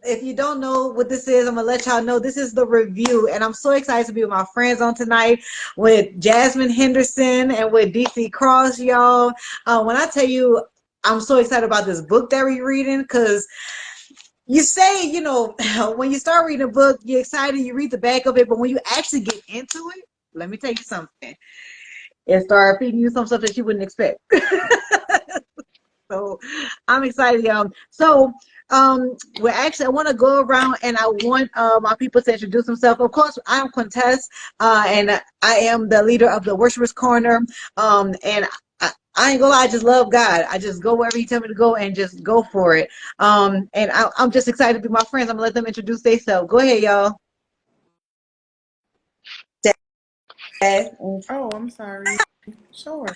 if you don't know what this is, I'm gonna let y'all know this is the review, and I'm so excited to be with my friends on tonight with Jasmine Henderson and with DC Cross, y'all. When I tell you, I'm so excited about this book that we're reading, because you say, you know, when you start reading a book, you're excited, you read the back of it, but when you actually get into it, let me tell you something. It started feeding you some stuff that you wouldn't expect. So I'm excited, y'all. So well, actually, I want to go around and I want my people to introduce themselves. Of course, I'm Quinteste, and I am the leader of the Worshipers Corner. And I ain't gonna lie, I just love God. I just go wherever He tell me to go and just go for it. And I'm just excited to be my friends. I'm gonna let them introduce themselves. Go ahead, y'all. Oh, I'm sorry. Sure.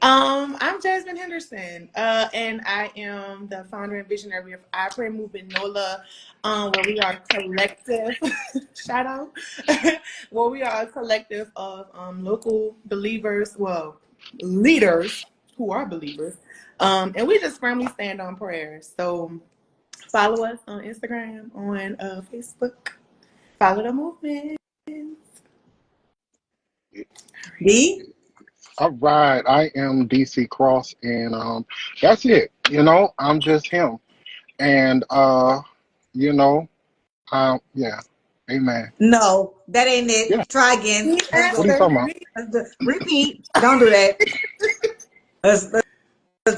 I'm Jasmine Henderson, and I am the founder and visionary of I Pray Movement NOLA, where we are a collective, shout out, where we are a collective of local believers, well, leaders who are believers, and we just firmly stand on prayer. So follow us on Instagram, on Facebook, follow the movement. D? All right, I am DC Cross, and that's it. You know, I'm just him, and yeah, amen. No, that ain't it. Yeah, Try again. Let's what are you go. talking about? Repeat. Don't do that. Let's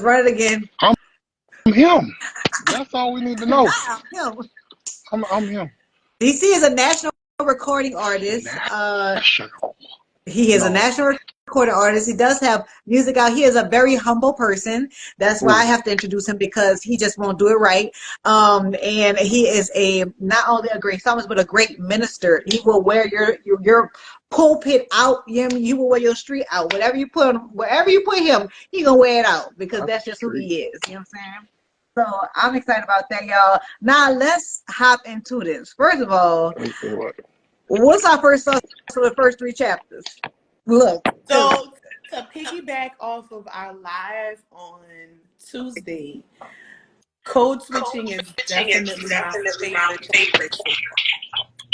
run it again. I'm him. That's all we need to know. Him. I'm him. DC is a national recording artist. National. He is a national recording artist. He does have music out. He is a very humble person. That's why I have to introduce him, because he just won't do it right. And he is not only a great psalmist, but a great minister. He will wear your pulpit out. You will wear your street out. Wherever you put him, he gonna wear it out, because that's just who he is. You know what I'm saying? So I'm excited about that, y'all. Now let's hop into this. First of all, what's our first thoughts for the first 3 chapters? Look. So to piggyback off of our live on Tuesday, code switching is definitely my favorite.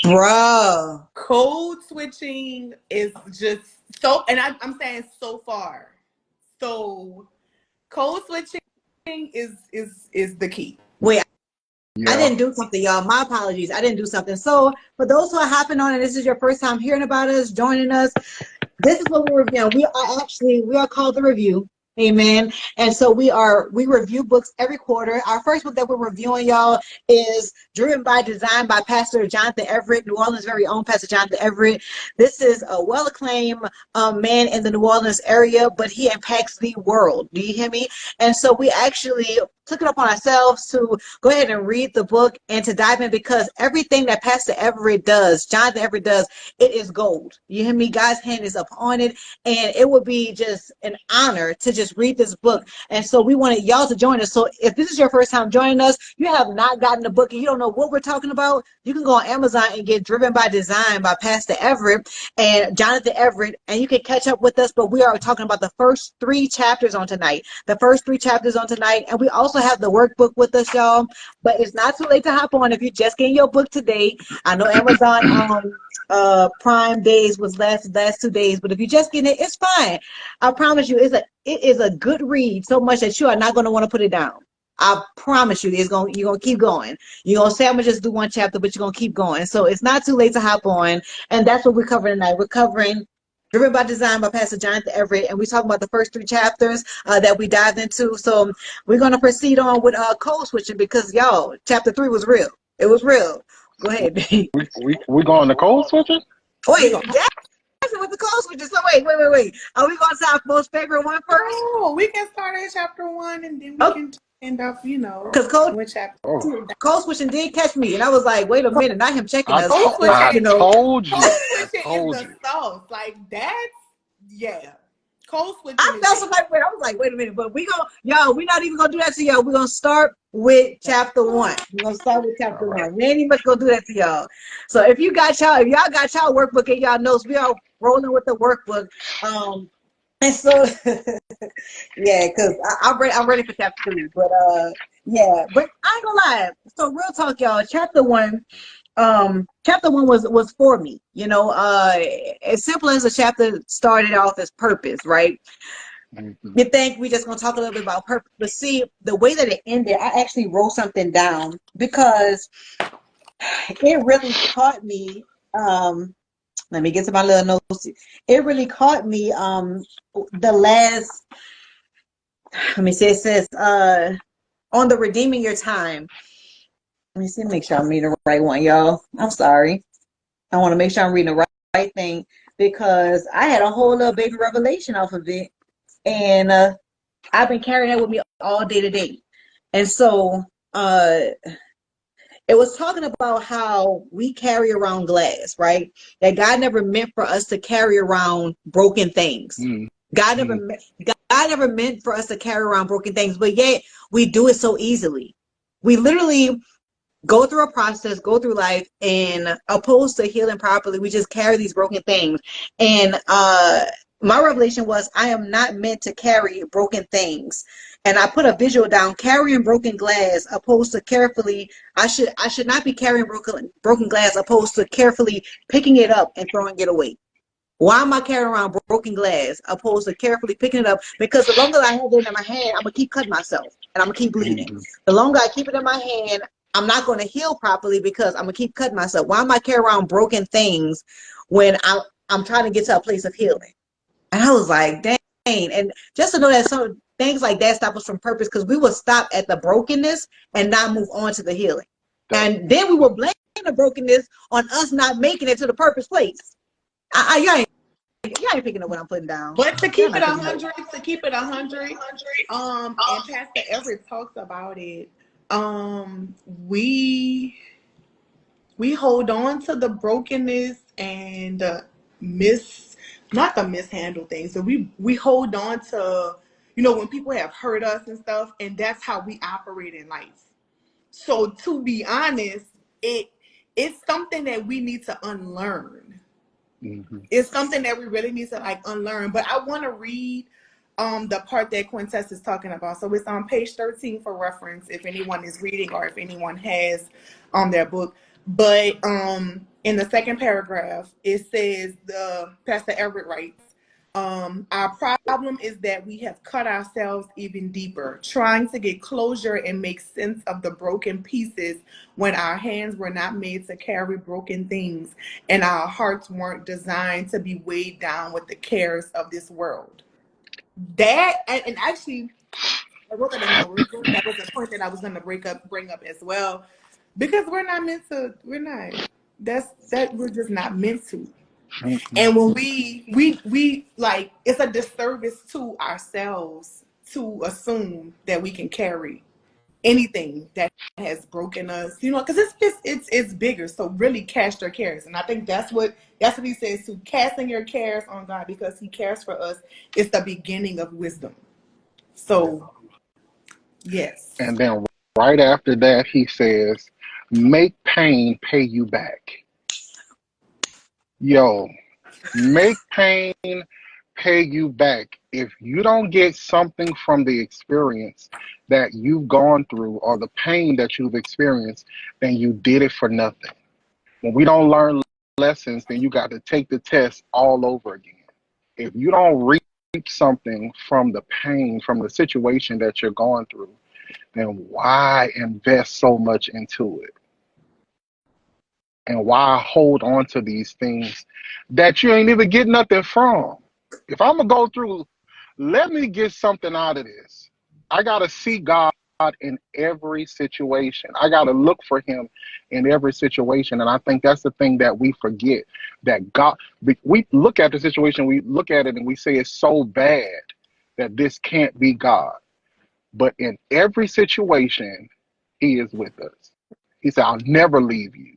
Bruh. Code switching is just so, and I'm saying so far. So code switching is the key. Wait, Yeah. I didn't do something, y'all. My apologies. I didn't do something. So for those who are hopping on and this is your first time hearing about us, joining us, this is what we're reviewing. We are called the Review. Amen. And so we review books every quarter. Our first book that we're reviewing, y'all, is Driven by Design by Pastor Jonathan Everett, New Orleans' very own Pastor Jonathan Everett. This is a well-acclaimed man in the New Orleans area, but he impacts the world. Do you hear me? And so we actually took it upon ourselves to go ahead and read the book and to dive in, because everything that Pastor Everett does, Jonathan Everett does, it is gold. You hear me? God's hand is upon it, and it would be just an honor to just read this book. And so we wanted y'all to join us. So if this is your first time joining us, you have not gotten the book and you don't know what we're talking about, you can go on Amazon and get Driven by Design by Pastor Everett and Jonathan Everett, and you can catch up with us. But we are talking about the first 3 chapters on tonight. And we also have the workbook with us, y'all. But it's not too late to hop on if you're just getting your book today. I know Amazon Prime days was last 2 days, but if you're just getting it, it's fine. I promise you, it is a good read, so much that you are not going to want to put it down. I promise you, you're gonna keep going. You're gonna say, I'm gonna just do 1 chapter, but you're gonna keep going. So it's not too late to hop on, and that's what we're covering tonight. We're covering Driven by Design by Pastor Jonathan Everett, and we're talking about the first 3 chapters that we dived into. So we're gonna proceed on with code switching, because y'all, chapter 3 was real. It was real. Go ahead. We going to code switching? Wait, with the code switching. So wait. Are we gonna say our most favorite one first? Oh, we can start at chapter 1 and then we can end up, because code switching did catch me, and I was like, wait a minute, not him checking us. I told you. Code switching is the sauce. Like that's code switching. I felt some like, I was like, wait a minute, but we're not even gonna do that to y'all. We're gonna start with chapter 1. We're gonna start with chapter 1. We ain't even gonna do that to y'all. So if y'all got y'all workbook and y'all notes, we are rolling with the workbook. And so yeah, because I'm ready for chapter 3. But Yeah, but I ain't gonna lie. So real talk, y'all. Chapter 1 was for me. As simple as the chapter started off as purpose, right? You think we just gonna talk a little bit about purpose, but see the way that it ended, I actually wrote something down because it really caught me. Let me get to my little notes. It really caught me. The last, let me see. It says, on the redeeming your time. Let me see. Make sure I'm reading the right one, y'all. I'm sorry. I want to make sure I'm reading the right thing because I had a whole little baby revelation off of it, and I've been carrying that with me all day to day. And so, it was talking about how we carry around glass, right? That God never meant for us to carry around broken things. God never meant for us to carry around broken things, but yet we do it so easily. We literally go through a process, go through life, and opposed to healing properly, we just carry these broken things. And my revelation was I am not meant to carry broken things. And I put a visual down, carrying broken glass opposed to carefully, I should not be carrying broken glass opposed to carefully picking it up and throwing it away. Why am I carrying around broken glass opposed to carefully picking it up? Because the longer I have it in my hand, I'm going to keep cutting myself and I'm going to keep bleeding. The longer I keep it in my hand, I'm not going to heal properly because I'm going to keep cutting myself. Why am I carrying around broken things when I'm trying to get to a place of healing? And I was like, dang. And just to know that some things like that stop us from purpose, because we will stop at the brokenness and not move on to the healing. And then we will blame the brokenness on us not making it to the purpose place. Y'all ain't picking up what I'm putting down. But to keep it 100, and Pastor Everett talks about it. We hold on to the brokenness and not the mishandled things. So we hold on to, when people have hurt us and stuff, and that's how we operate in life. So to be honest, it's something that we need to unlearn. It's something that we really need to unlearn. But I want to read the part that Quinteste is talking about. So it's on page 13 for reference if anyone is reading or if anyone has their book. But in the second paragraph, it says, Pastor Everett writes, our problem is that we have cut ourselves even deeper, trying to get closure and make sense of the broken pieces when our hands were not made to carry broken things and our hearts weren't designed to be weighed down with the cares of this world. That, and actually, I wrote that in my review. That was a point that I was going to bring up as well, because we're just not meant to. And when we like, it's a disservice to ourselves to assume that we can carry anything that has broken us, because it's bigger. So really cast your cares. And I think that's what he says, to casting your cares on God because he cares for us is the beginning of wisdom. So yes. And then right after that, he says, make pain pay you back. Yo, make pain pay you back. If you don't get something from the experience that you've gone through or the pain that you've experienced, then you did it for nothing. When we don't learn lessons, then you got to take the test all over again. If you don't reap something from the pain, from the situation that you're going through, then why invest so much into it? And why hold on to these things that you ain't even get nothing from? If I'm going to go through, let me get something out of this. I got to see God in every situation. I got to look for him in every situation. And I think that's the thing that we forget, that God, we look at the situation, we look at it and we say it's so bad that this can't be God. But in every situation, he is with us. He said, I'll never leave you.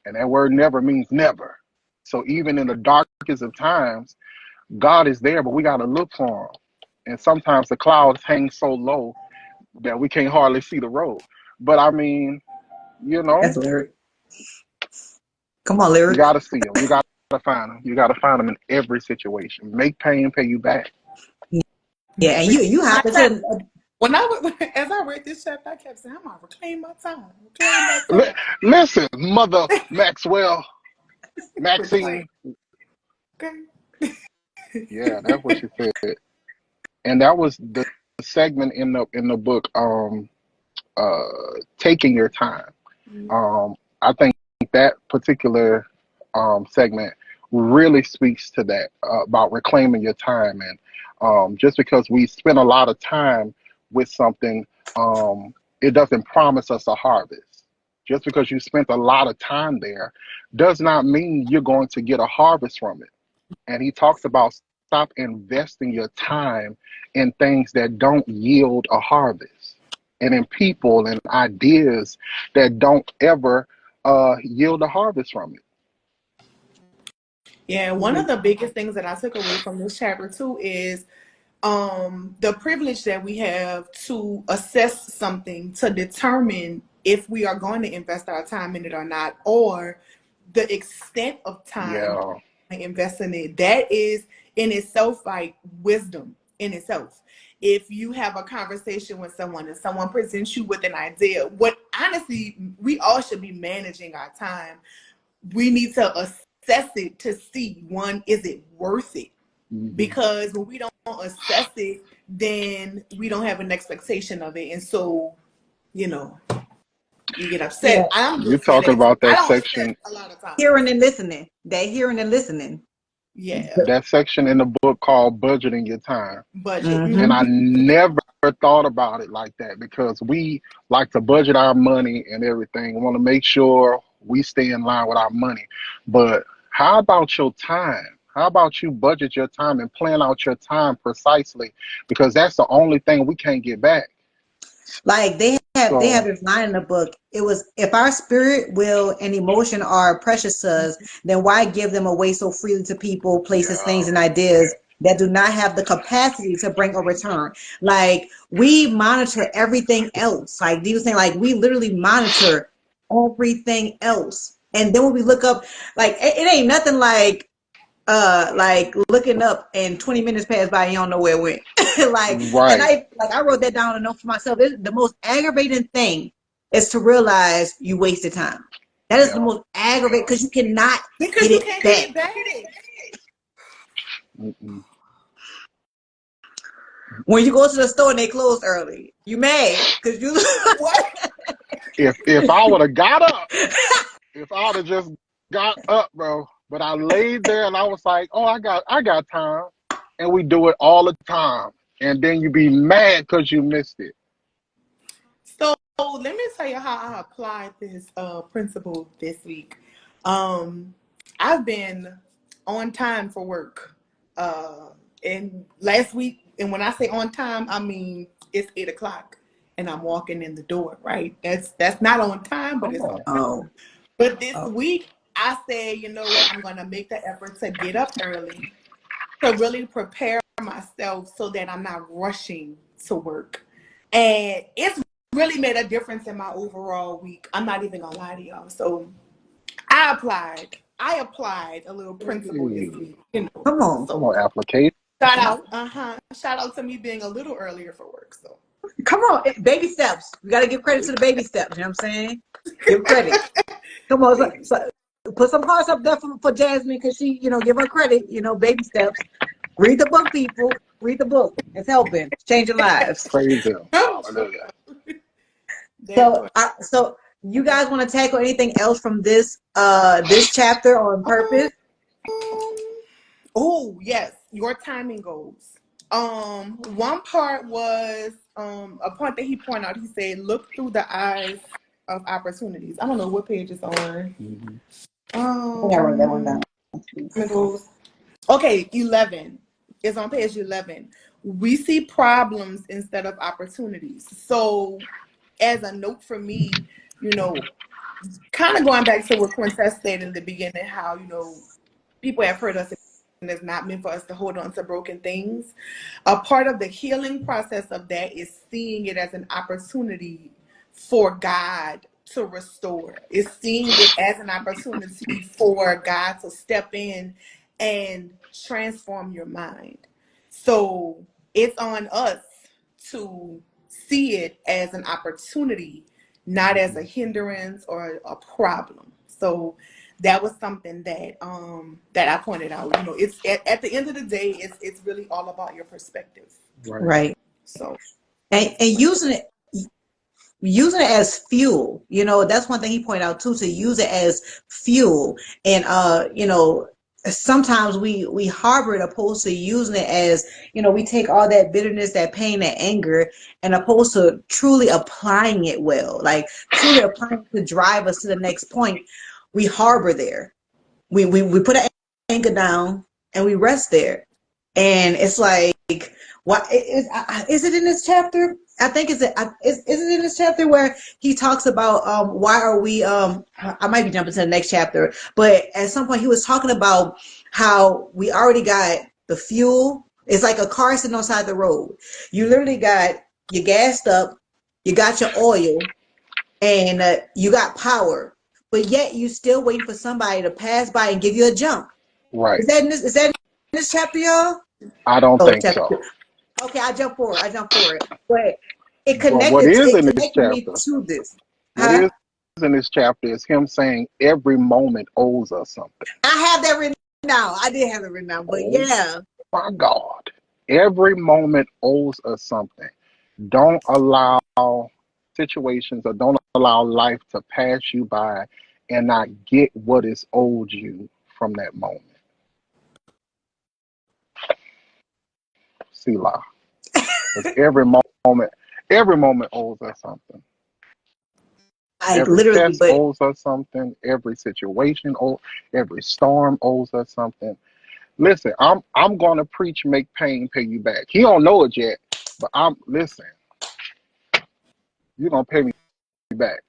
And that word never means never. So even in the darkest of times, God is there, but we got to look for him. And sometimes the clouds hang so low that we can't hardly see the road. But I mean, That's lyric. Come on, lyric. You got to see him. You got to find him. You got to find him in every situation. Make pain pay you back. Yeah, and you have to. As I read this chapter, I kept saying, I'm gonna reclaim my time. Reclaim my time. Listen, Mother Reclaim. Maxine. Okay. Yeah, that's what she said. And that was the segment in the book, taking your time. I think that particular segment really speaks to that, about reclaiming your time. And just because we spend a lot of time with something, it doesn't promise us a harvest. Just because you spent a lot of time there does not mean you're going to get a harvest from it. And he talks about stop investing your time in things that don't yield a harvest, and in people and ideas that don't ever yield a harvest from it. Yeah, one of the biggest things that I took away from this chapter too is the privilege that we have to assess something to determine if we are going to invest our time in it or not, or the extent of time Yeah, invest in it. That is in itself like wisdom in itself. If you have a conversation with someone and someone presents you with an idea, what honestly, we all should be managing our time. We need to assess it to see, one, is it worth it? Because when we don't assess it, then we don't have an expectation of it. And so, you get upset. Yeah. I'm you're guilty of talking that too. about I that don't assess section, a lot of times. Hearing and listening. They hearing and listening. Yeah. that section in the book called budgeting your time. Budget. And I never thought about it like that, because we like to budget our money and everything. We want to make sure we stay in line with our money. But how about your time? How about you budget your time and plan out your time precisely? Because that's the only thing we can't get back. Like they have So, this line in the book. It was, if our spirit, will, and emotion are precious to us, then why give them away so freely to people, places, yeah. things, and ideas that do not have the capacity to bring a return? Like we monitor everything else. Like he was saying, like we literally monitor everything else. And then when we look up, like it ain't nothing like looking up and 20 minutes pass by and you don't know where it went. And Right. I wrote that down a note for myself. The most aggravating thing is to realize you wasted time. That is the Yeah. most aggravating, because you cannot Because get you it can't get back. it back. Mm-mm. When you go to the store and they close early, you mad because you What? If I would have got up, if I would have just got up, bro. But I laid there and I was like, oh, I got time. And we do it all the time. And then you be mad because you missed it. So let me tell you how I applied this principle this week. I've been on time for work. And last week, and when I say on time, I mean it's 8 o'clock and I'm walking in the door, right? That's not on time, but it's on time. oh, But this oh. week I said, you know what, I'm gonna make the effort to get up early to really prepare myself so that I'm not rushing to work. And it's really made a difference in my overall week. I'm not even gonna lie to y'all. So I applied a little principle this Hey, week, Come on, come So on, application. shout out to me being a little earlier for work. So come on, baby steps. You got to give credit to the baby steps. You know what I'm saying? Give credit. Come on, so put some hearts up there for Jasmine, because she, give her credit. Baby steps. Read the book, people. Read the book. It's helping. It's changing lives. Praise him. Hallelujah. So you guys want to tackle anything else from this chapter on purpose? Oh yes, your timing goals. One part was a point that he pointed out. He said, "Look through the eyes of opportunities." I don't know what page it's on. Mm-hmm. I wrote that one down. Timing goals. Okay, 11 is on page 11. We see problems instead of opportunities. So, as a note for me, kind of going back to what Quinteste said in the beginning, how people have hurt us and it's not meant for us to hold on to broken things. A part of the healing process of that is seeing it as an opportunity for God to restore. It's seeing it as an opportunity for God to step in and transform your mind. So it's on us to see it as an opportunity, not as a hindrance or a problem. So that was something that that I pointed out. You know, it's at the end of the day, it's really all about your perspective. Right. Right. So And using it as fuel, you know, that's one thing he pointed out too, to use it as fuel. And you know, sometimes we harbor it opposed to using it as, you know, we take all that bitterness, that pain, that anger, and opposed to truly applying it well, like truly applying it to drive us to the next point. We harbor there. We put an anchor down and we rest there. And it's like, what is it in this chapter? I think is it in this chapter where he talks about why are we I might be jumping to the next chapter, but at some point he was talking about how we already got the fuel. It's like a car sitting on the side of the road. You literally got you gassed up, you got your oil, and you got power, but yet you still waiting for somebody to pass by and give you a jump. Right. Is that in this chapter, y'all? I don't Oh, think chapter so. 2. Okay, I jump forward. But Well, what is it in this connected me chapter? to this. What Huh? is in this chapter is him saying every moment owes us something. I have that written down. I did have it written down, but Oh yeah. my God. Every moment owes us something. Don't allow situations or don't allow life to pass you by and not get what is owed you from that moment. Selah. Because every moment owes us something. Like Every literally, test but owes us something. Every situation, every storm owes us something. Listen, I'm gonna preach, make pain pay you back. He don't know it yet, but listen. You gonna pay me back.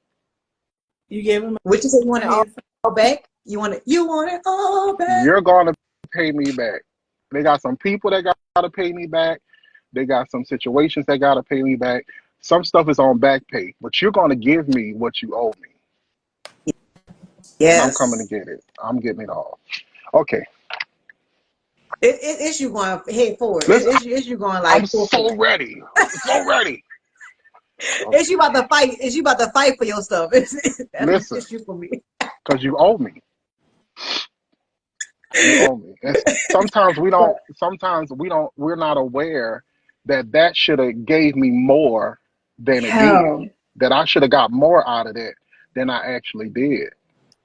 you gave him what you say, you want a it heads up. all back? You want it all back? You're gonna pay me back. They got some people that gotta pay me back. They got some situations that gotta pay me back. Some stuff is on back pay, but you're gonna give me what you owe me, and I'm coming to Yes. get it. I'm getting it all. Okay, It's you going head forward. listen. It's you going I'm like full so forward. ready. I'm so ready. It's Okay, you about to fight. It's you about to fight for your stuff. listen, It's you for me. because you owe me. You owe me. And sometimes we don't. But Sometimes we don't. We're not aware that should have gave me more than it did. hell, That I should have got more out of it than I actually did.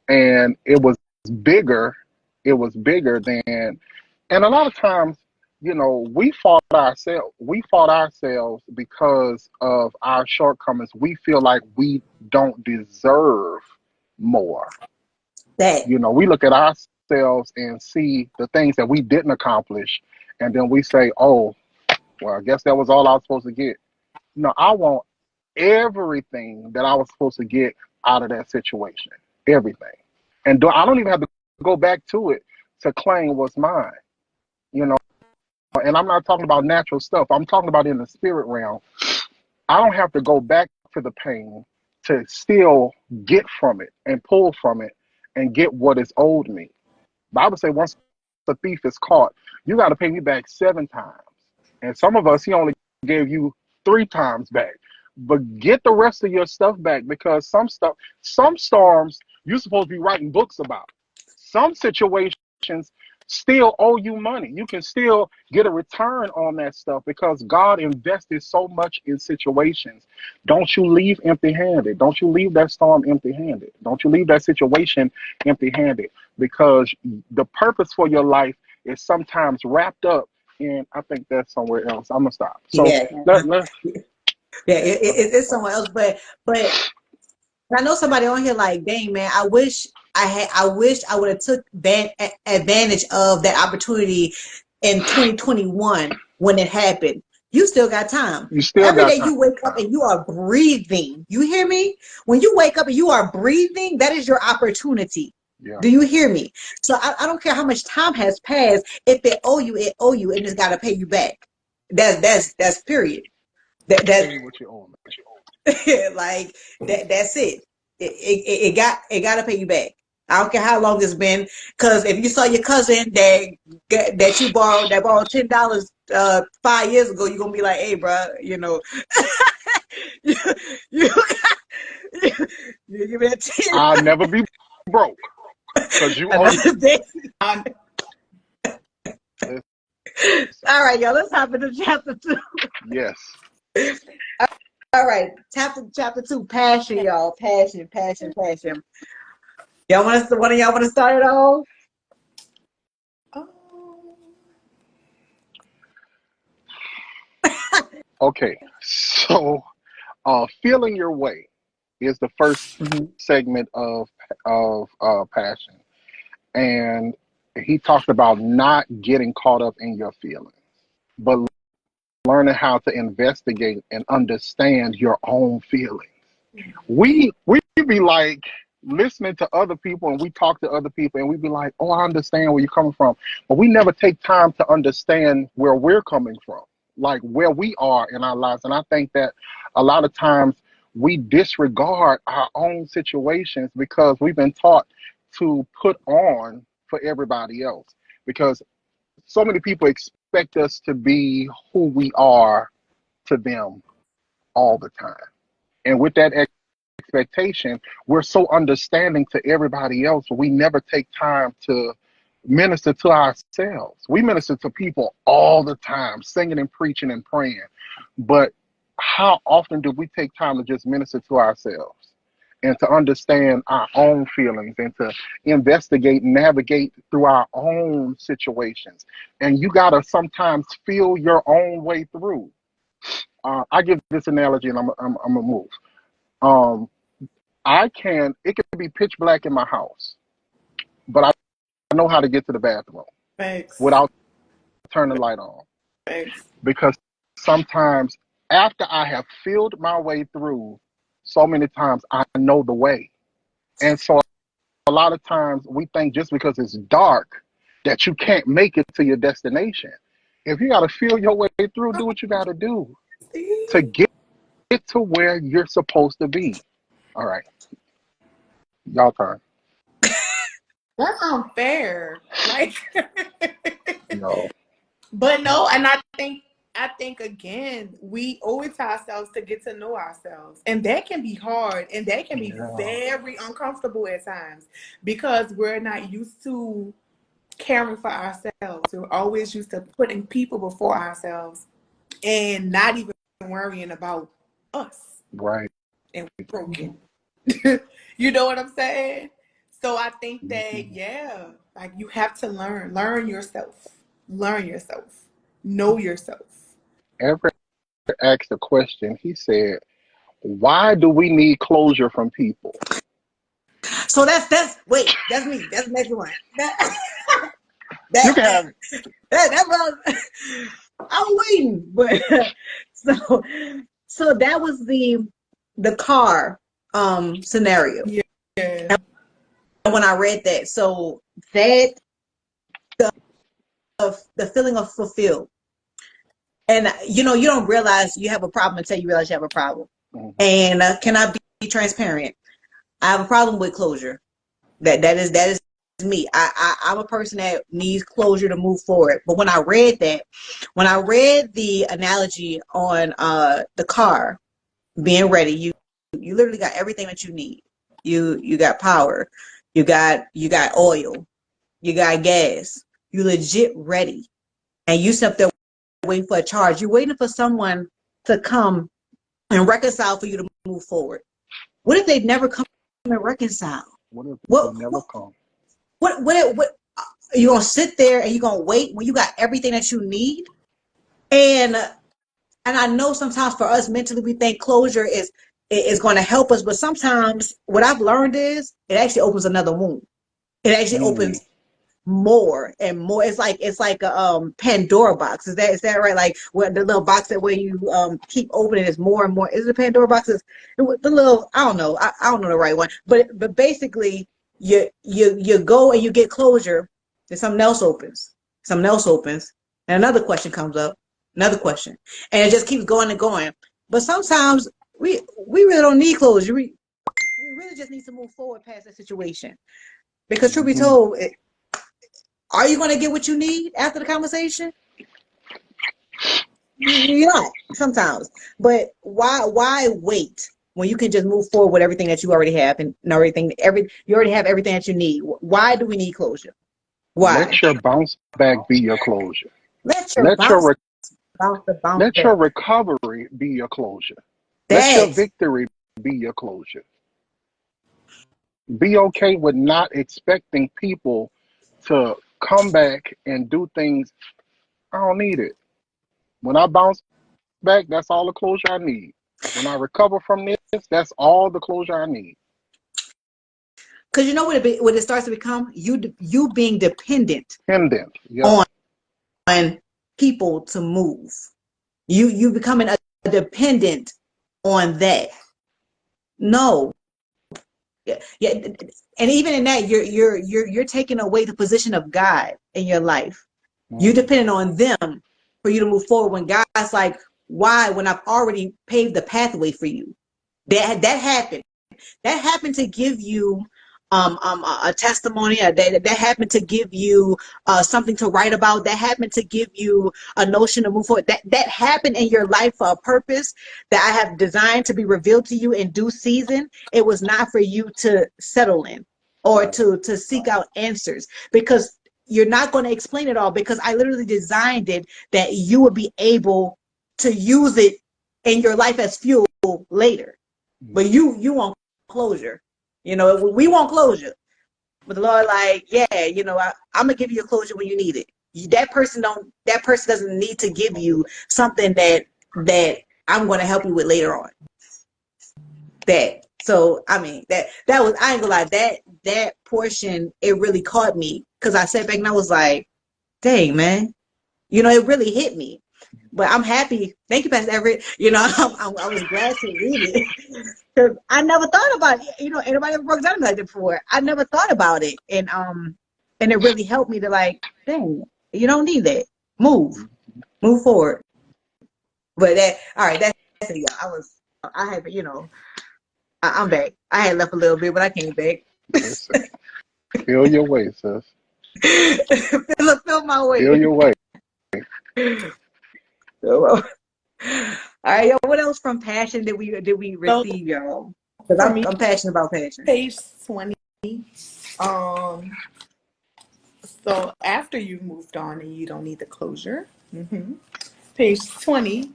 And it was bigger. It was bigger than. And a lot of times, you know, we fought ourselves. We fought ourselves because of our shortcomings. We feel like we don't deserve more. that You know, we look at ourselves and see the things that we didn't accomplish, and then we say, "Oh, well, I guess that was all I was supposed to get." No, I want everything that I was supposed to get out of that situation. Everything. And I don't even have to go back to it to claim what's mine. You know, and I'm not talking about natural stuff. I'm talking about in the spirit realm. I don't have to go back to the pain to still get from it and pull from it and get what is owed me. Bible say once the thief is caught, you got to pay me back 7 times. And some of us, he only gave you 3 times back. But get the rest of your stuff back, because some storms you're supposed to be writing books about. Some situations still owe you money. You can still get a return on that stuff because God invested so much in situations. Don't you leave empty handed. Don't you leave that storm empty handed. Don't you leave that situation empty handed, because the purpose for your life is sometimes wrapped up in, I think that's somewhere else. I'm going to stop. So yeah. let Yeah, yeah, go ahead. it's someone else, but I know somebody on here like, dang man, I wish I would have took advantage of that opportunity in 2021 when it happened. You still got time. You still Every got day time. you wake up and you are breathing. You hear me? When you wake up and you are breathing, that is your opportunity. Yeah. Do you hear me? So I don't care how much time has passed. If it owe you, and it's got to pay you back. That's period. That Pay me what you owe me. like that's it. It got to pay you back. I don't care how long it's been, because if you saw your cousin that you borrowed $10 5 years ago, you're gonna be like, hey, bro, you know, you, you, you give me that 10. I'll never be broke because you owe Another me. day. Um, All right, y'all. Let's hop into chapter 2. Yes. All right, chapter 2. Passion, y'all. Passion, passion, passion. Y'all want us? One of y'all want to start it off? Okay. So, feeling your way is the first segment of passion, and he talked about not getting caught up in your feelings, but learning how to investigate and understand your own feelings. We be like listening to other people, and we talk to other people, and we be like, oh, I understand where you're coming from, but we never take time to understand where we're coming from, like where we are in our lives. And I think that a lot of times we disregard our own situations because we've been taught to put on for everybody else, because so many people expect us to be who we are to them all the time. And with that expectation, we're so understanding to everybody else, but we never take time to minister to ourselves. We minister to people all the time, singing and preaching and praying. But how often do we take time to just minister to ourselves and to understand our own feelings and to investigate and navigate through our own situations? And you got to sometimes feel your own way through. I give this analogy, and I'm gonna move. It could be pitch black in my house, but I know how to get to the bathroom Thanks. without turning the light on. Thanks. Because sometimes after I have feeled my way through so many times, I know the way. And so a lot of times we think just because it's dark that you can't make it to your destination. If you got to feel your way through, do what you got to do to get to where you're supposed to be. All right. Y'all turn. That's unfair. Like, No. but no, and I think again, we owe it to ourselves to get to know ourselves. And that can be hard, and that can be very uncomfortable at times because we're not used to caring for ourselves. We're always used to putting people before ourselves and not even worrying about us. Right. And we're broken. You know what I'm saying? So I think that, yeah, like you have to learn yourself, know yourself. Everett asked a question. He said, why do we need closure from people? So that's me. That's the next one. You can have it. That was I was waiting, but so that was the car scenario. Yeah. And when I read that, so that the feeling of fulfilled, and you know, you don't realize you have a problem until you realize you have a problem. And can I be transparent? I have a problem with closure. That is me. I'm a person that needs closure to move forward. But when I read the analogy on the car being ready, you literally got everything that you need. You got power, you got oil, you got gas. You legit ready, and you sit there waiting for a charge. You're waiting for someone to come and reconcile for you to move forward. What if they never come and reconcile? What if they never come? What you gonna sit there and you gonna wait when you got everything that you need? And I know sometimes for us mentally we think closure is going to help us, but sometimes what I've learned is it actually opens another wound. It actually opens more and more. It's like a Pandora box. Is that right? Like where the little box that where you keep opening is more and more. Is it a Pandora box? Is the little, I don't know. I don't know the right one. But basically you go and you get closure, and something else opens. And another question comes up. Another question. And it just keeps going and going. But sometimes we really don't need closure. We really just need to move forward past that situation. Because truth be Mhm. told, are you going to get what you need after the conversation? You're not sometimes. But why wait when you can just move forward with everything that you already have and everything you already have everything that you need? Why do we need closure? Why? Let your bounce back be your closure. Let your Let your bounce re- bounce let back. your recovery be your closure. Let your That victory be your closure. Be okay with not expecting people to come back and do things. I don't need it. When I bounce back, that's all the closure I need. When I recover from this, that's all the closure I need. because you know what it starts to become you being dependent Pendant. Yep. on people to move. You becoming a dependent on that. No, yeah, yeah, and even in that, you're taking away the position of God in your life. You Mm. depending on them for you to move forward. When God's like, why? When I've already paved the pathway for you. That happened. That happened to give you a testimony. That happened to give you something to write about. That happened to give you a notion to move forward. That happened in your life for a purpose that I have designed to be revealed to you in due season. It was not for you to settle in or Right. to seek out answers, because you're not going to explain it all, because I literally designed it that you would be able to use it in your life as fuel later. But Mm. you want closure. We want closure. But the Lord, like, yeah, I'm gonna give you a closure when you need it. That person doesn't need to give you something that I'm gonna help you with later on. So I mean that was, I ain't gonna lie, that portion, it really caught me, because I sat back and I was like, dang, man, it really hit me. But I'm happy. Thank you, Pastor Everett. I was glad to read it, because I never thought about it. Anybody ever broke down like that before? I never thought about it, and it really helped me to, like, dang, you don't need that. Move forward. But all right. That's it, y'all. I have, I'm back. I had left a little bit, but I came back. Listen, feel your way, sis. Feel my Feel way. your way. All right, yo. What else from passion did we So receive, y'all? Because for I'm me, I'm passionate about passion. page 20. Um, so after you've moved on and you don't need the closure. Page 20,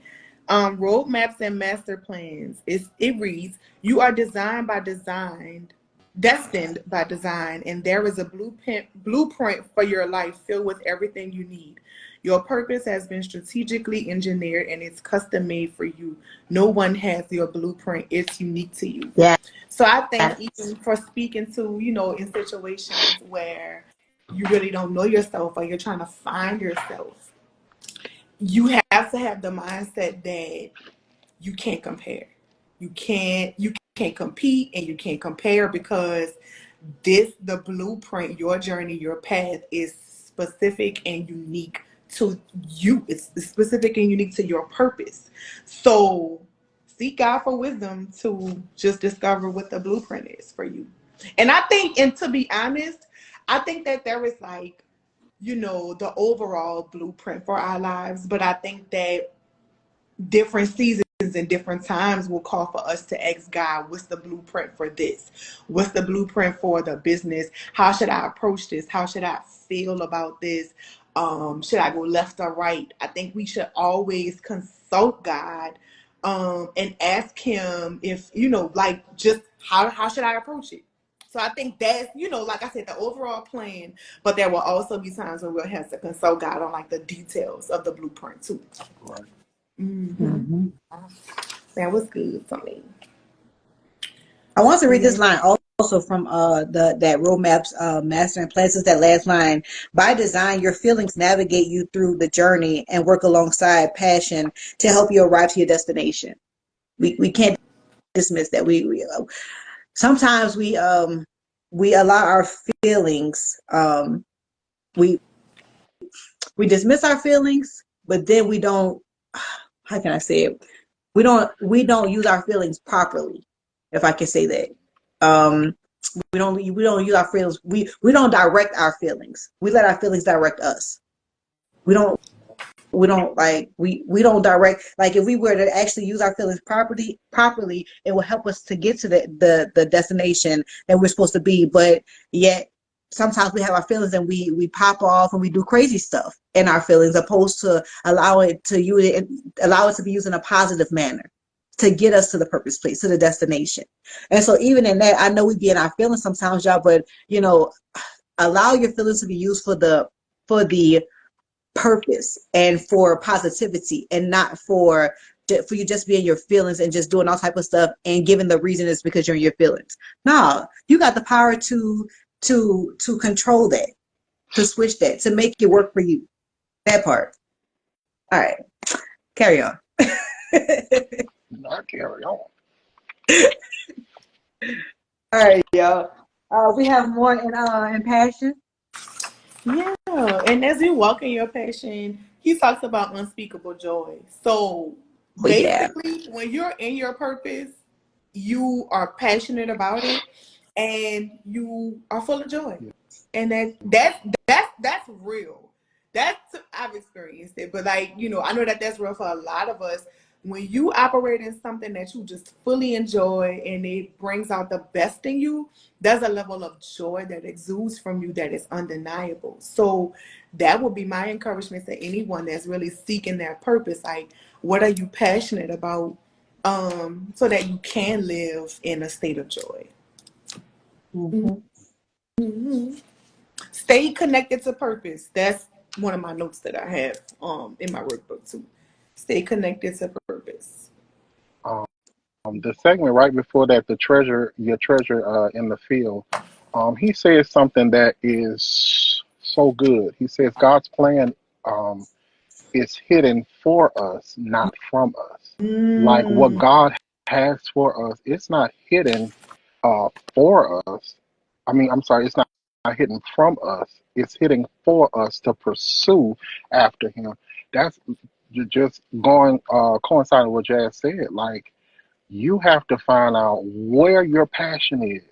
roadmaps and master plans. It reads, you are destined by design, and there is a blueprint for your life filled with everything you need. Your purpose has been strategically engineered and it's custom made for you. No one has your blueprint. It's unique to you. Yeah. So I think even for speaking to, in situations where you really don't know yourself or you're trying to find yourself, you have to have the mindset that you can't compare. You can't compete and you can't compare, because the blueprint, your journey, your path is specific and unique to you. It's specific and unique to your purpose. So seek God for wisdom to just discover what the blueprint is for you. And I think, and to be honest, I think that there is, like, the overall blueprint for our lives, but I think that different seasons and different times will call for us to ask God, what's the blueprint for this? What's the blueprint for the business? How should I approach this? How should I feel about this? Should I go left or right? I think we should always consult God, and ask him if, like, just how should I approach it? So I think that's, like I said, the overall plan, but there will also be times when we'll have to consult God on, like, the details of the blueprint too. Right. Mm-hmm. Mm-hmm. That was good for me. I want to read this Yeah. line also from that roadmaps master and plans. That last line: by design, your feelings navigate you through the journey and work alongside passion to help you arrive to your destination. We can't dismiss that. We sometimes we allow our feelings, we dismiss our feelings, but then we don't, how can I say it? We don't use our feelings properly, if I can say that. We don't use our feelings. We don't direct our feelings. We let our feelings direct us. We don't we don't direct. Like, if we were to actually use our feelings properly, it will help us to get to the destination that we're supposed to be. But yet sometimes we have our feelings and we pop off and we do crazy stuff in our feelings, opposed to allow it to be used in a positive manner to get us to the purpose place, to the destination. And so even in that, I know we be in our feelings sometimes, y'all, but allow your feelings to be used for the purpose and for positivity, and not for you just being your feelings and just doing all type of stuff and giving the reason is because you're in your feelings. No, you got the power to control that, to switch that, to make it work for you. That part. All right, carry on. Not carry on. All right, y'all. We have more in passion. Yeah, and as you walk in your passion, he talks about unspeakable joy. So basically, when you're in your purpose, you are passionate about it, and you are full of joy, and that's real. I've experienced it, but I know that's real for a lot of us. When you operate in something that you just fully enjoy and it brings out the best in you, there's a level of joy that exudes from you that is undeniable. So that would be my encouragement to anyone that's really seeking their purpose. Like, what are you passionate about, so that you can live in a state of joy? Mm-hmm. Mm-hmm. Stay connected to purpose. That's one of my notes that I have in my workbook too. Stay connected to purpose. The segment right before that, your treasure in the field. He says something that is so good. He says God's plan is hidden for us, not from us. Like, what God has for us, it's not hidden for us. I'm sorry, it's not hidden from us. It's hidden for us to pursue after Him. That's just going coinciding with what Jazz said. Like, you have to find out where your passion is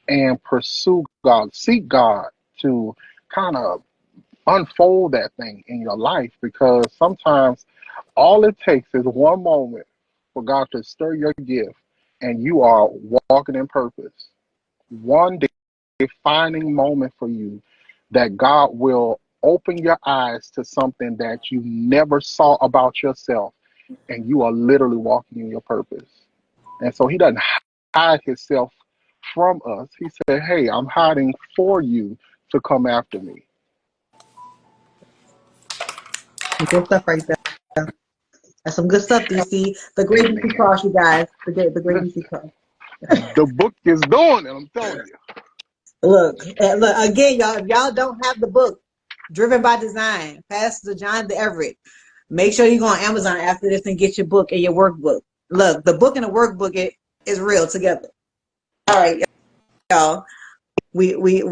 and pursue God, seek God to kind of unfold that thing in your life, because sometimes all it takes is one moment for God to stir your gift and you are walking in purpose. One defining moment for you that God will open your eyes to something that you never saw about yourself, and you are literally walking in your purpose. And so He doesn't hide Himself from us. He said, hey, I'm hiding for you to come after me. Good stuff right there. That's some good stuff, DC. The great DC cross, you guys. The great DC cross. The book is doing it, I'm telling you. Look again, y'all. If y'all don't have the book, Driven by Design, Pastor Jonathan Everett, make sure you go on Amazon after this and get your book and your workbook. Look, the book and the workbook is real together. All right, y'all. We all right.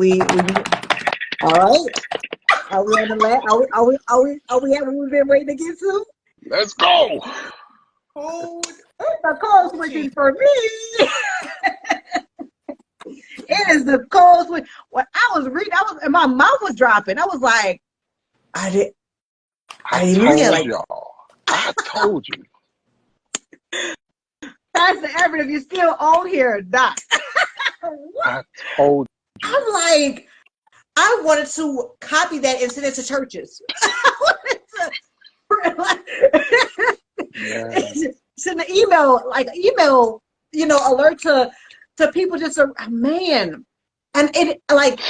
Are we on the last? Are we at what we've been waiting to get to? Let's go. It's the code switching for me. It is the code switch. When I was reading, and my mouth was dropping. I was like, I didn't realize. Y'all. I told you. Pastor Everett, if you're still on here, Doc. I told you. I'm like, I wanted to copy that and send it to churches. Send an email, alert to people, just man. And it, like,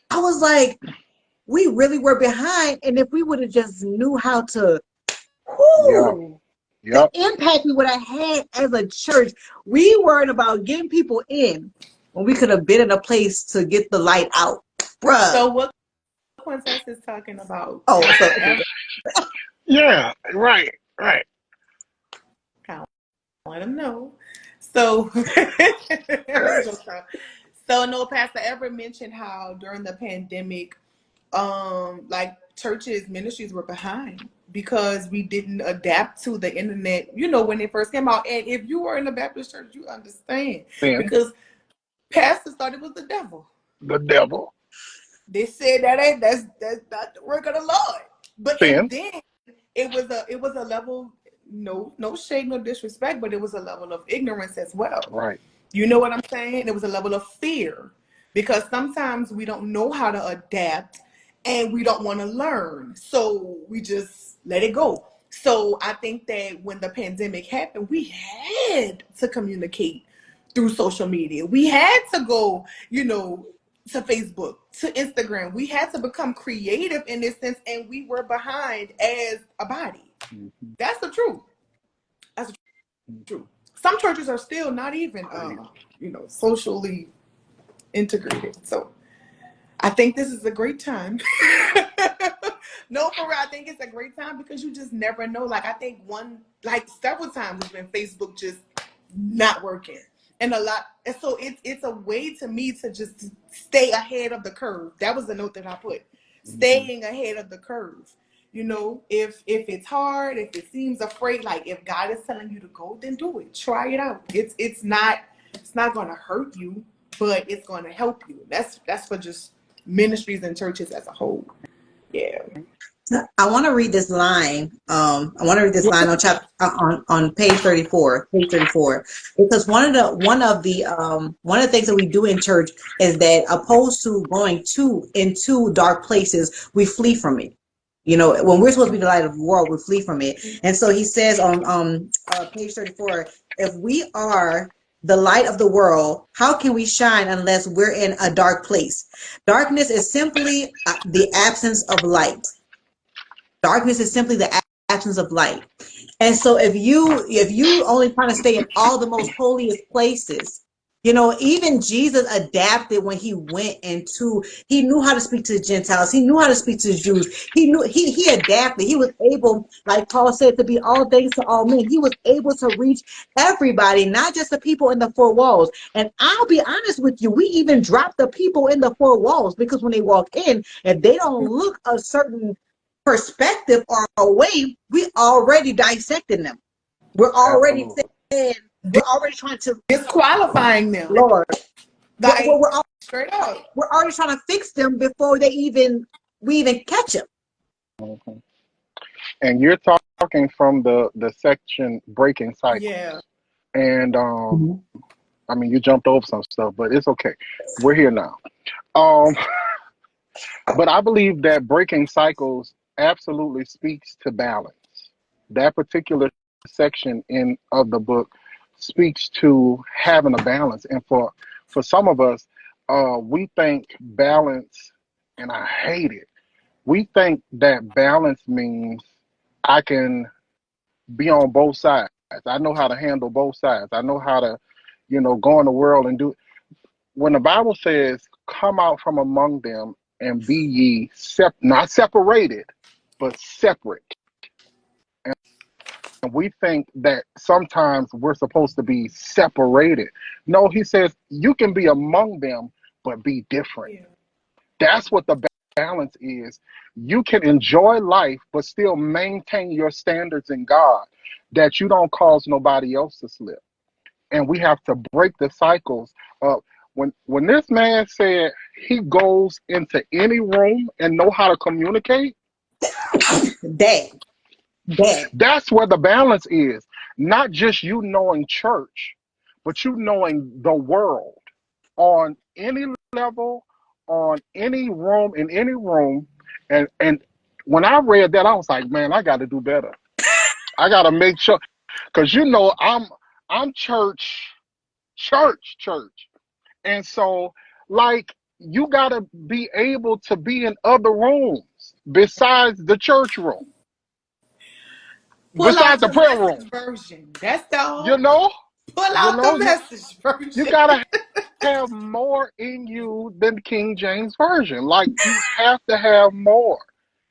I was like, we really were behind, and if we would have just knew how to, the impact we would have had as a church. We weren't about getting people in when we could have been in a place to get the light out, bruh. So what Quinteste is talking about? Oh, yeah, right. Let them know. So, no, Pastor Everett mentioned how during the pandemic, like churches, ministries were behind because we didn't adapt to the internet, when it first came out. And if you were in the Baptist church, you understand. Because Pastors thought it was the devil. The devil. They said that's not the work of the Lord. But and Sin. then it was a level, no shade, no disrespect, but it was a level of ignorance as well. Right. You know what I'm saying? There was a level of fear because sometimes we don't know how to adapt and we don't want to learn. So we just let it go. So I think that when the pandemic happened, we had to communicate through social media. We had to go, to Facebook, to Instagram. We had to become creative in this sense, and we were behind as a body. Mm-hmm. That's the truth. That's the truth. Some churches are still not even, socially integrated. So I think this is a great time. No, for real, I think it's a great time because you just never know. Like, I think several times it's been Facebook just not working. And so it's a way to me to just stay ahead of the curve. That was the note that I put. Staying ahead of the curve. If it's hard, if it seems afraid, like if God is telling you to go, then do it. Try it out. It's not gonna hurt you, but it's gonna help you. That's for just ministries and churches as a whole. Yeah. I want to read this line. I want to read this line on page 34, because one of the things that we do in church is that opposed to going into dark places, we flee from it. When we're supposed to be the light of the world, we flee from it. And so he says on page 34, if we are the light of the world, how can we shine unless we're in a dark place? Darkness is simply the absence of light. Darkness is simply the absence of light. And so if you only trying to stay in all the most holiest places, even Jesus adapted when he went he knew how to speak to the Gentiles. He knew how to speak to the Jews. He knew he adapted. He was able, like Paul said, to be all things to all men. He was able to reach everybody, not just the people in the four walls. And I'll be honest with you, we even drop the people in the four walls because when they walk in, if they don't look a certain perspective or a way, we already dissecting them. We're already saying, we're already trying to Disqualifying them. Lord. Like, we're straight up. We're already trying to fix them before we even catch them. Mm-hmm. And you're talking from the section breaking cycles. Yeah. And I mean, you jumped over some stuff, but it's okay. We're here now. But I believe that breaking cycles absolutely speaks to balance. That particular section of the book speaks to having a balance. And for some of us, we think balance, and I hate it. We think that balance means I can be on both sides. I know how to handle both sides. I know how to, go in the world and do. When the Bible says, "Come out from among them and be ye not separated, but separate," and we think that sometimes we're supposed to be separated. No, he says you can be among them, but be different. Yeah. That's what the balance is. You can enjoy life, but still maintain your standards in God, that you don't cause nobody else to slip. And we have to break the cycles of when this man said he goes into any room and know how to communicate. That's where the balance is. Not just you knowing church, but you knowing the world on any level, on any room, in any room. And when I read that, I was like, man, I got to do better. I got to make sure, because I'm church. And so, like, you got to be able to be in other rooms besides the church room. Besides the prayer room. Version. That's the whole. Pull out the message version. You got to have more in you than King James Version. Like, you have to have more.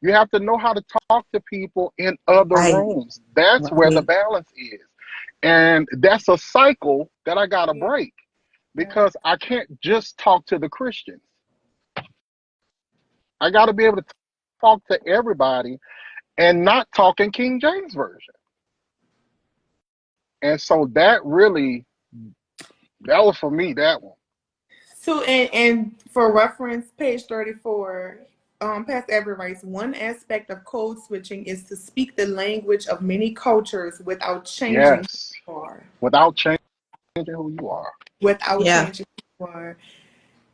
You have to know how to talk to people in other rooms. That's where the balance is. And that's a cycle that I got to break, because I can't just talk to the Christians. I got to be able to talk to everybody and not talk in King James Version. And so that was for me, that one. So, and for reference, page 34, Pastor Everett writes, one aspect of code switching is to speak the language of many cultures without changing Yes. who you are. Without changing who you are. Without Yeah. changing who you are.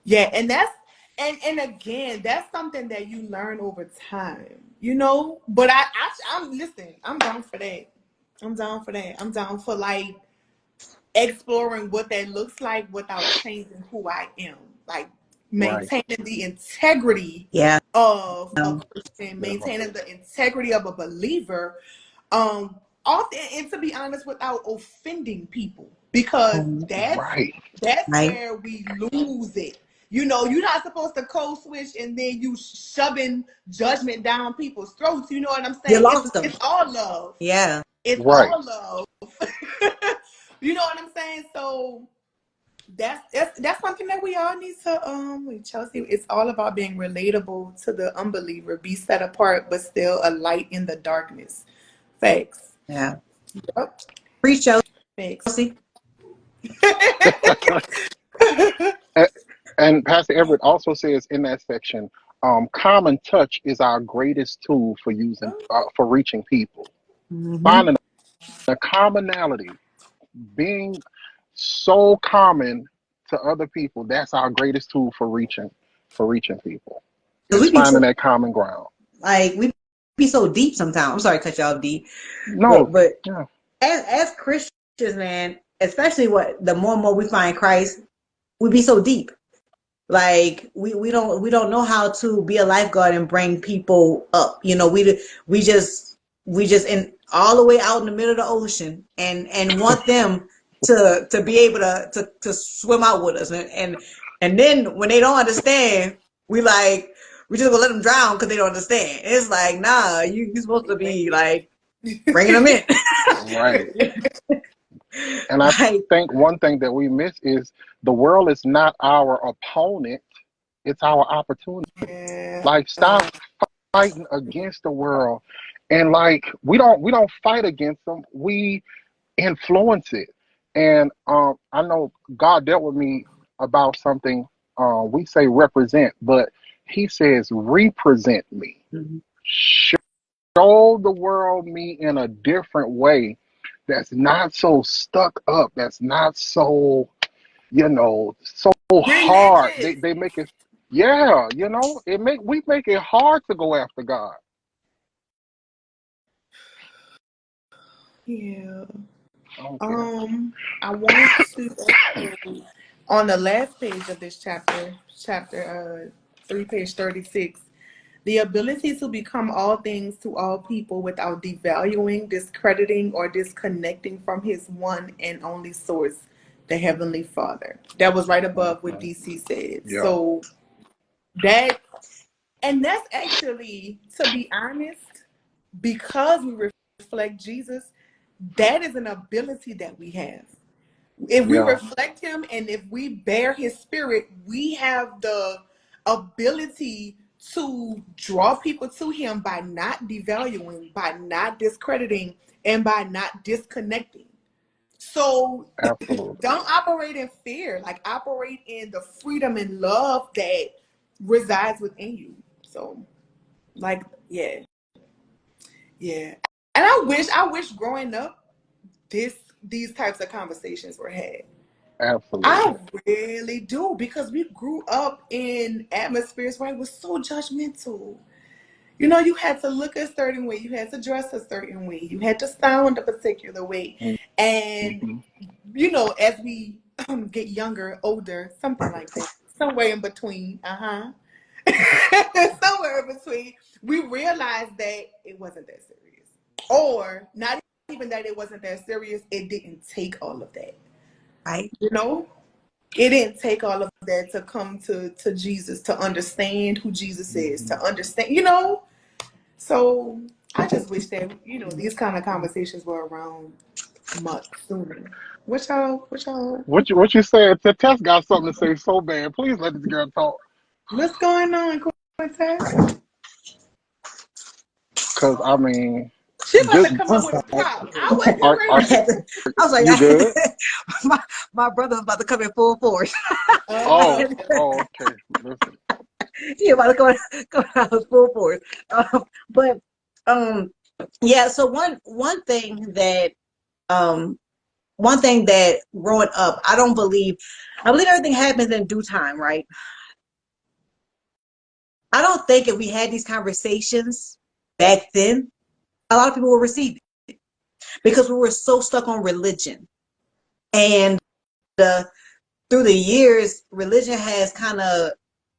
Yeah, and that's and again, that's something that you learn over time, you know. But I'm listen, I'm down for that. I'm down for that. I'm down for like exploring what that looks like without changing who I am. Like Right. maintaining the integrity Yeah. of a No. Christian, Yeah. maintaining the integrity of a believer, often, and to be honest, without offending people, because that's Right. Right. where we lose it. You know, you're not supposed to code switch and then you shoving judgment down people's throats. You know what I'm You saying? lost them. It's all love. Yeah. It's Right. all love. You know what I'm saying? So that's something that we all need to wait, Chelsea, it's all about being relatable to the unbeliever, be set apart but still a light in the darkness. Facts. Yeah. Yep. Preach, Facts. Chelsea. And Pastor Everett also says in that section, common touch is our greatest tool for using for reaching people. Finding a commonality, being so common to other people, that's our greatest tool for reaching people. Because Is we be finding so, that common ground. like, we be so deep sometimes. I'm sorry to cut y'all deep. No, But yeah, as Christians, man, especially the more and more we find Christ, we be so deep. Like we don't know how to be a lifeguard and bring people up. You know, we just in all the way out in the middle of the ocean and want them to be able to swim out with us. And then when they don't understand, we just gonna let them drown because they don't understand. It's like, nah, you supposed to be like bringing them in. right. And I Like, think one thing that we miss is the world is not our opponent, it's our opportunity. Yeah. Like, stop fighting against the world. And like, we don't fight against them, we influence it. And I know God dealt with me about something. We say represent, but he says represent me. Show the world me in a different way that's not so stuck up, that's not so, so hard. They Religious. they make it, yeah, we make it hard to go after God. Yeah. I don't care. I want to also, on the last page of this chapter 3, page 36, the ability to become all things to all people without devaluing, discrediting, or disconnecting from his one and only source, the Heavenly Father. That was right above what Mhm. DC said. Yeah, So that's actually, to be honest, because we reflect Jesus, that is an ability that we have. If we yeah, reflect him and if we bear his spirit, we have the ability to draw people to him by not devaluing, by not discrediting, and by not disconnecting. So absolutely. don't operate in fear, like operate in the freedom and love that resides within you. So, like, yeah, yeah. And I wish growing up these types of conversations were had. I Absolutely. really do, because we grew up in atmospheres where it was so judgmental. You know, you had to look a certain way, you had to dress a certain way, you had to sound a particular way. And, Mm-hmm. you know, as we get younger, older, something like that, somewhere in between, somewhere in between, we realized that it wasn't that serious. Or not even that it wasn't that serious, it didn't take all of that. right? You know? It didn't take all of that to come to Jesus, to understand who Jesus is, Mm-hmm. to understand, you know? So I just wish that, you know, these kind of conversations were around much sooner. What you said? The test got something to say so bad. Please let this girl talk. What's going on, Quinteste? Cause I mean, She about to Just come I'm up with a sorry. problem. I wasn't are, ready are for I was like, you good? my brother was about to come in full force. Oh, that. okay. Listen. He about to come out with full force. But um, yeah. So um one thing that growing up, I believe everything happens in due time, right? I don't think if we had these conversations back then, a lot of people would receive it because we were so stuck on religion. And through the years, religion has kind of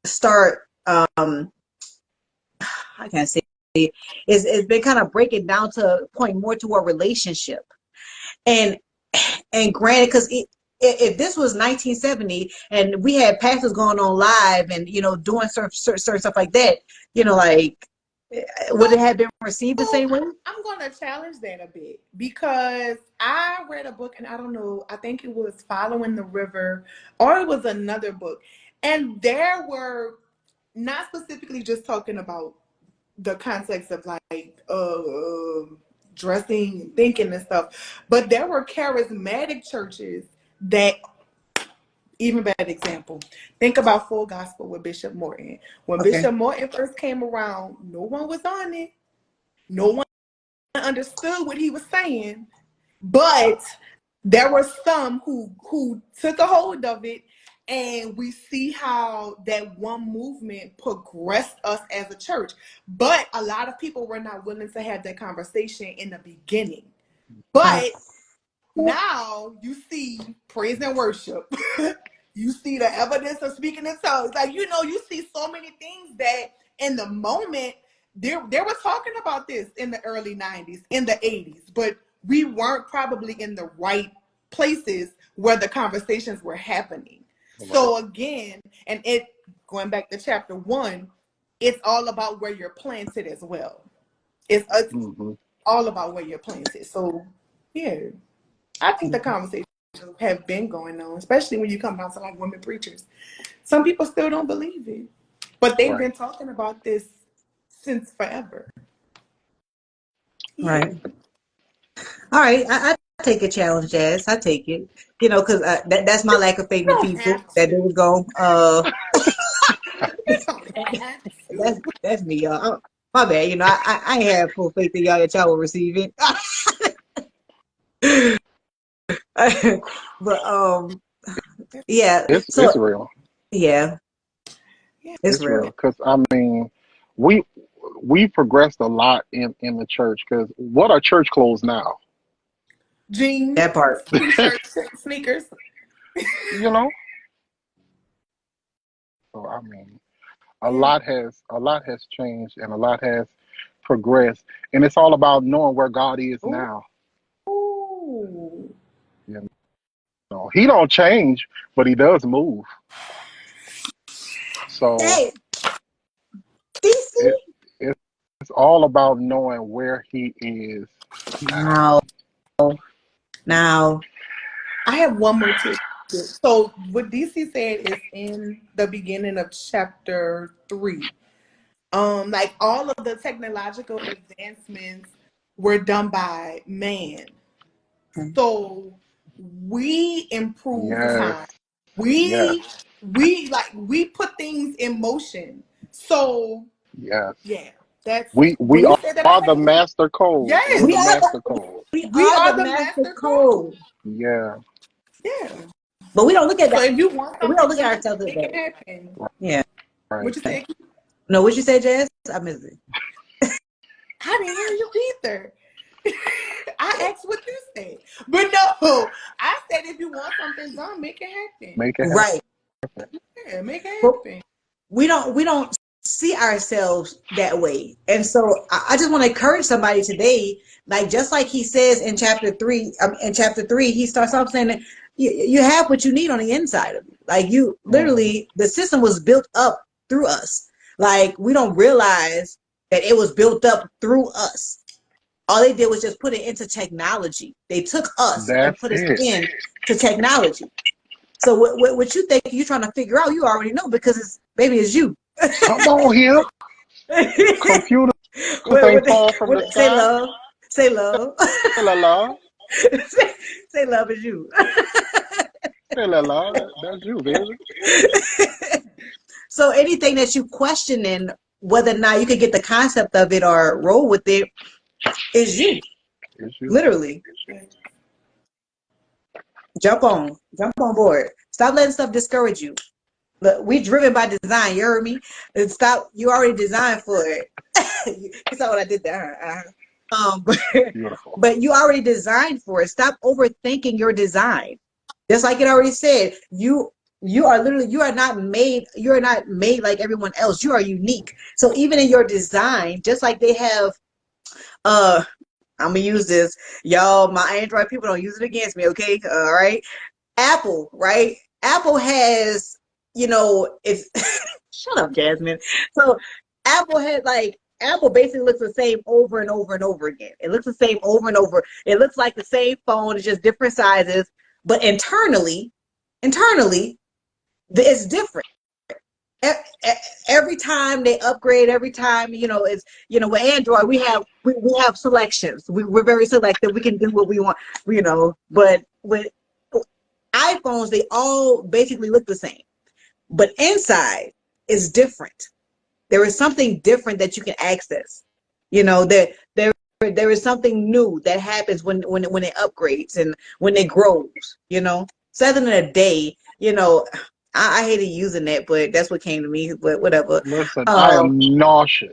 start, I can't say, it's been kind of breaking down to a point more to a relationship. And granted, because if this was 1970 and we had pastors going on live and doing certain stuff like that, like would it So have been received the same way? I'm going to challenge that a bit because I read a book and I don't know, I think it was Following the River or it was another book. And there were not specifically just talking about the context of like dressing, thinking and stuff, but there were charismatic churches that, even better example, think about Full Gospel with Bishop Morton. When Okay. Bishop Morton first came around, no one was on it. No one understood what he was saying, but there were some who took a hold of it, and we see how that one movement progressed us as a church. But a lot of people were not willing to have that conversation in the beginning. But now you see praise and worship. You see the evidence of speaking in tongues. Like, you see so many things that in the moment, they were talking about this in the early 90s, in the 80s, but we weren't probably in the right places where the conversations were happening. Right. So again, and going back to chapter 1, it's all about where you're planted as well. It's all about where you're planted. So yeah, I think the conversations have been going on, especially when you come down to like women preachers. Some people still don't believe it, but they've been talking about this since forever. Yeah. Right. All right. I take a challenge, Jazz. I take it. Because that's my lack of faith You in don't people. have That to. they would go. You don't have to. That's me, y'all. My bad. I ain't have full faith in y'all that y'all will receive it. But yeah. It's So real. yeah, Yeah. it's It's real. real. Because I mean, we progressed a lot in the church. Because what are church clothes now? Jeans, That part. t-shirts, sneakers. You know. So I mean, a Yeah. lot has changed and a lot has progressed, and it's all about knowing where God is now. Ooh. You know, He don't change, but He does move. So Hey, DC. it it's all about knowing where He is now. Now, now. I have one more tip. So what DC said is in the beginning of chapter 3. Like all of the technological advancements were done by man. So we improve Yes, time. yes, We put things in motion. So yes. yeah, that's We when you said that I are the had to. master code. We're Yes, We the are master code. we are the the master master code. code, Yeah, Yeah. but we don't look at So that. if you want We don't something look at done, ourselves as make it that. happen. Yeah. right. What you say? No, what you say, Jazz? I missed it. I didn't hear you either. I asked what you said. But no, I said if you want something done, make it happen. Make it happen. Right. Yeah, make it But happen. we don't see ourselves that way. And so I just want to encourage somebody today, like just like he says in chapter 3, he starts off saying that you have what you need on the inside of you. Like you literally, the system was built up through us. Like we don't realize that it was built up through us. All they did was just put it into technology. They took us and That's put us it. in to technology. So what you think you're trying to figure out, you already know because it's you. Come on here. Computers what, ain't what they, fall from what the they say, sky. love? Say love. Say la la. Say love is you. Say la la. That's you, baby. So anything that you questioning whether or not you could get the concept of it or roll with it is you. It's you. Literally. Jump on board. Stop letting stuff discourage you. Look, we driven by design. You heard me? And stop. You already designed for it. You saw what I did there. But, Beautiful. but you already designed for it. Stop overthinking your design. Just like it already said, you are literally, you are not made like everyone else. You are unique. So even in your design, just like they have, I'm gonna use this, y'all. My Android people don't use it against me, okay? All right. Apple, right? Apple has, if shut up, Jasmine. So Apple basically looks the same over and over and over again. It looks the same over and over. It looks like the same phone, it's just different sizes, but internally, it's different. Every time they upgrade, every time, it's, with Android, we have selections. We're very selective. We can do what we want, but with iPhones, they all basically look the same, but inside is different. There is something different that you can access. There is something new that happens when it upgrades and when it grows. So at the end of the day, I hated using that, but that's what came to me. But whatever. Listen, I am nauseous.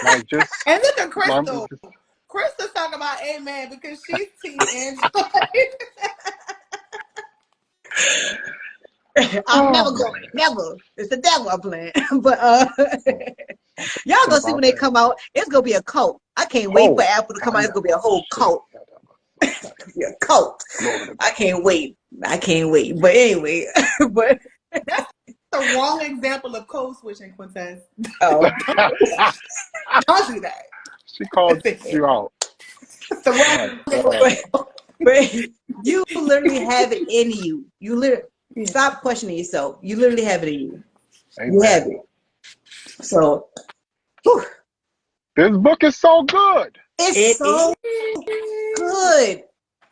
Like just And look at I'm Crystal. just- Crystal's talking about amen because she's team Android. I'm never. It's the devil I'm playing. But y'all gonna see when they come out, it's gonna be a cult. I can't wait for Apple to come out. It's gonna be a whole cult. A cult. I can't wait. But anyway, but That's the wrong example of code switching, Quinteste. oh, Don't do that. She called you out. It's the wrong example. but you literally have it in you. You literally stop questioning yourself. You literally have it in you. Amen. You have it. So, whew. This book is so good. It's so good.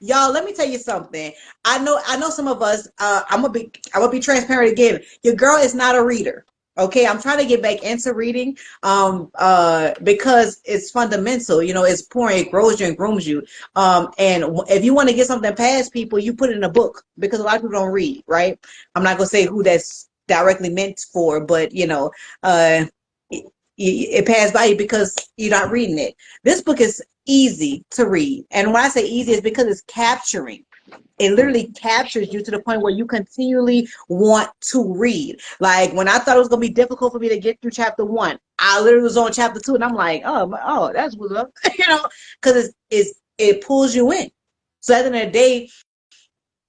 Y'all, let me tell you something. I know some of us, I'm gonna be transparent again. Your girl is not a reader. Okay, I'm trying to get back into reading because it's fundamental. It's pouring, it grows you and grooms you. And if you want to get something past people, you put it in a book because a lot of people don't read, right? I'm not gonna say who that's directly meant for, but it passed by you because you're not reading it. This book is easy to read, and when I say easy, it's because it's capturing. It literally captures you to the point where you continually want to read. Like when I thought it was gonna be difficult for me to get through chapter 1, I literally was on chapter 2, and I'm like, oh, that's what's up, because it pulls you in. So at the end of the day,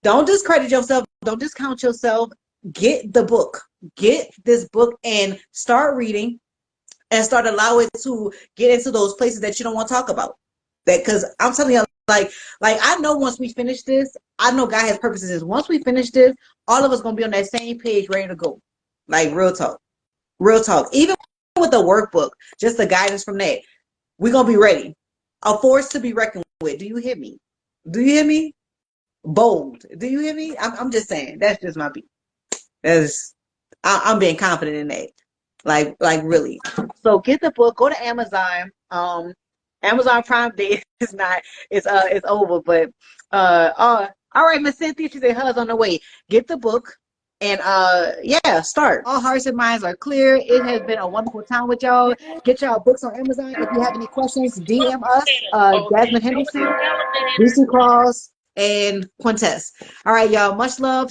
don't discredit yourself, don't discount yourself. Get the book, get this book, and start reading. And start allowing it to get into those places that you don't want to talk about. That because I'm telling you, like I know once we finish this, I know God has purposes. Once we finish this, all of us gonna be on that same page, ready to go. Like real talk. Even with the workbook, just the guidance from that, we're gonna be ready. A force to be reckoned with. Do you hear me? Do you hear me? Bold. Do you hear me? I'm just saying. That's just my beat. I'm being confident in that. Like really. So get the book, go to Amazon. Amazon Prime Day it's over, but all right, Miss Cynthia, she said hers on the way. Get the book and start. All hearts and minds are clear. It has been a wonderful time with y'all. Get y'all books on Amazon. If you have any questions, DM us, Jasmine Henderson, DC Cross, and Quinteste. All right, y'all. Much love.